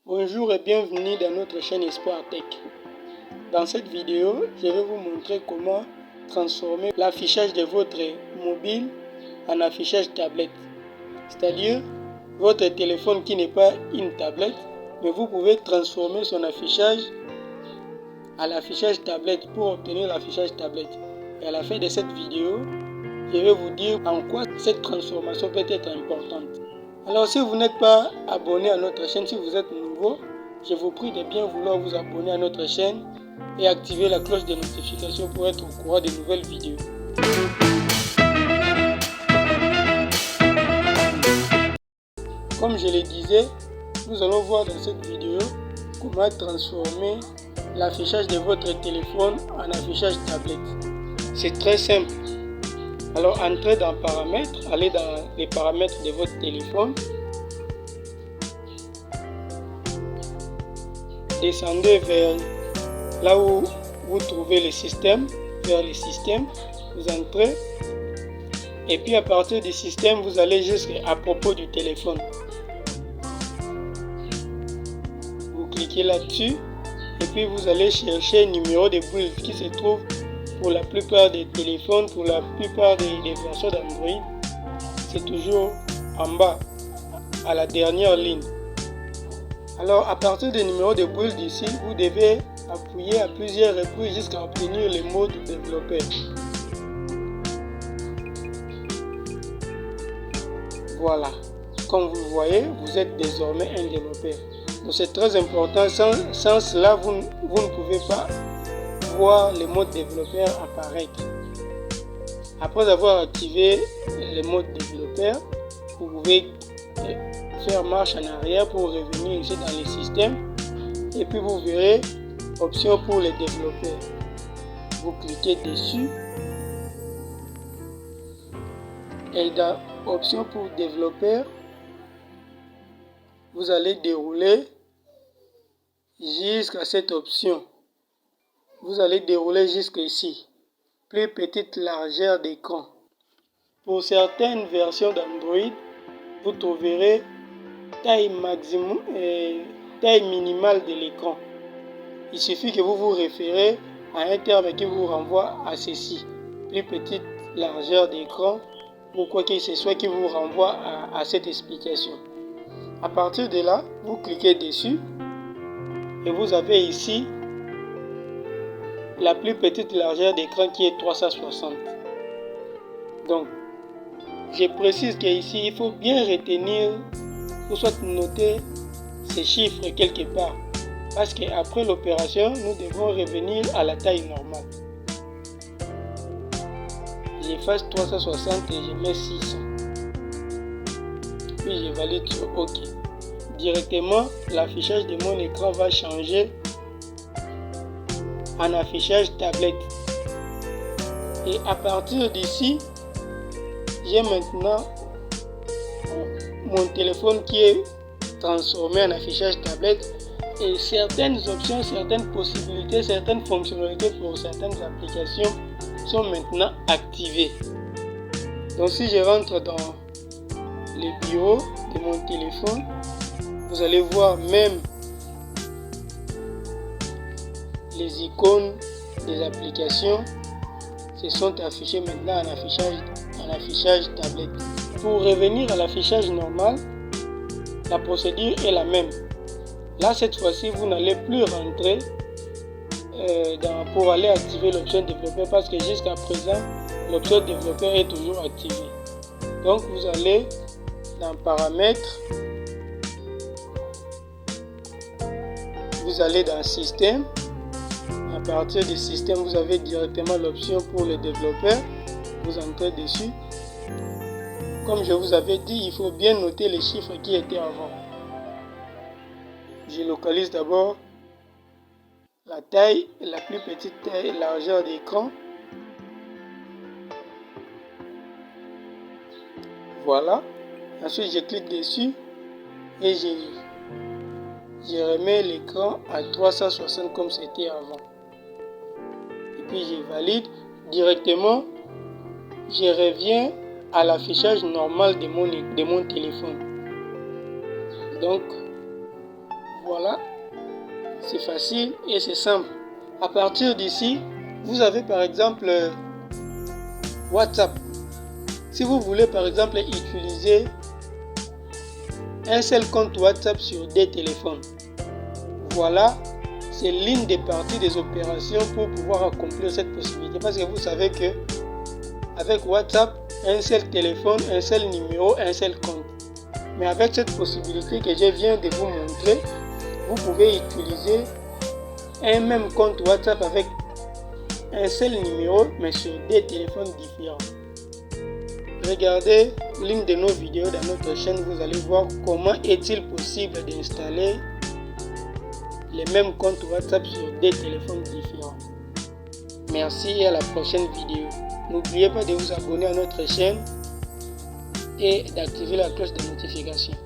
Bonjour et bienvenue dans notre chaîne Espoir Tech. Dans cette vidéo, je vais vous montrer comment transformer l'affichage de votre mobile en affichage tablette. C'est-à-dire, votre téléphone qui n'est pas une tablette, mais vous pouvez transformer son affichage à l'affichage tablette pour obtenir l'affichage tablette. Et à la fin de cette vidéo, je vais vous dire en quoi cette transformation peut être importante. Alors si vous n'êtes pas abonné à notre chaîne, si vous êtes nouveau, je vous prie de bien vouloir vous abonner à notre chaîne et activer la cloche de notification pour être au courant des nouvelles vidéos. Comme je le disais, nous allons voir dans cette vidéo comment transformer l'affichage de votre téléphone en affichage tablette. C'est très simple. Alors entrez dans paramètres, allez dans les paramètres de votre téléphone. Descendez vers là où vous trouvez le système, vers le système, vous entrez et puis à partir du système, vous allez jusqu'à propos du téléphone. Vous cliquez là-dessus et puis vous allez chercher un numéro de build qui se trouve pour la plupart des téléphones, pour la plupart des versions d'Android. C'est toujours en bas, à la dernière ligne. Alors à partir du numéro de build ici, vous devez appuyer à plusieurs reprises jusqu'à obtenir le mode développeur. Voilà, comme vous le voyez, vous êtes désormais un développeur. Donc c'est très important, sans cela vous ne pouvez pas voir le mode développeur apparaître. Après avoir activé le mode développeur, vous pouvez faire marche en arrière pour revenir ici dans le système et puis vous verrez option pour les développeurs. Vous cliquez dessus et dans option pour développeurs, vous allez dérouler jusqu'à cette option. Vous allez dérouler jusqu'ici. Plus petite largeur d'écran. Pour certaines versions d'Android, vous trouverez taille maximum et taille minimale de l'écran. Il suffit que vous vous référez à un terme qui vous renvoie à ceci. Plus petite largeur d'écran ou quoi que ce soit qui vous renvoie à cette explication. À partir de là, vous cliquez dessus et vous avez ici la plus petite largeur d'écran qui est 360. Donc, je précise qu'ici, il faut bien retenir ou soit noter ces chiffres quelque part. Parce qu'après l'opération, nous devons revenir à la taille normale. J'efface 360 et je mets 600. Puis je valide sur OK. Directement, l'affichage de mon écran va changer en affichage tablette. Et à partir d'ici, j'ai maintenant mon téléphone qui est transformé en affichage tablette et certaines options, certaines possibilités, certaines fonctionnalités pour certaines applications sont maintenant activées. Donc si je rentre dans les bureaux de mon téléphone, vous allez voir même les icônes des applications se sont affichées maintenant en affichage tablette. Pour revenir à l'affichage normal, la procédure est la même. Là, cette fois-ci, vous n'allez plus rentrer pour aller activer l'option développeur parce que jusqu'à présent, l'option développeur est toujours activée. Donc, vous allez dans paramètres, vous allez dans système. À partir du système, vous avez directement l'option pour le développeur. Vous entrez dessus. Comme je vous avais dit, il faut bien noter les chiffres qui étaient avant. Je localise d'abord la taille, la plus petite taille, largeur d'écran. Voilà. Ensuite, je clique dessus et je remets l'écran à 360 comme c'était avant. Et puis, je valide. Directement, je reviens à l'affichage normal de mon téléphone. Donc, Voilà, c'est facile et c'est simple. À partir d'ici, vous avez par exemple WhatsApp. Si vous voulez par exemple utiliser un seul compte WhatsApp sur des téléphones, voilà, c'est l'une des parties des opérations pour pouvoir accomplir cette possibilité. Parce que vous savez que avec WhatsApp, un seul téléphone, un seul numéro, un seul compte. Mais avec cette possibilité que je viens de vous montrer, vous pouvez utiliser un même compte WhatsApp avec un seul numéro, mais sur des téléphones différents. Regardez l'une de nos vidéos dans notre chaîne, vous allez voir comment est-il possible d'installer les mêmes comptes WhatsApp sur des téléphones différents. Merci et à la prochaine vidéo. N'oubliez pas de vous abonner à notre chaîne et d'activer la cloche de notification.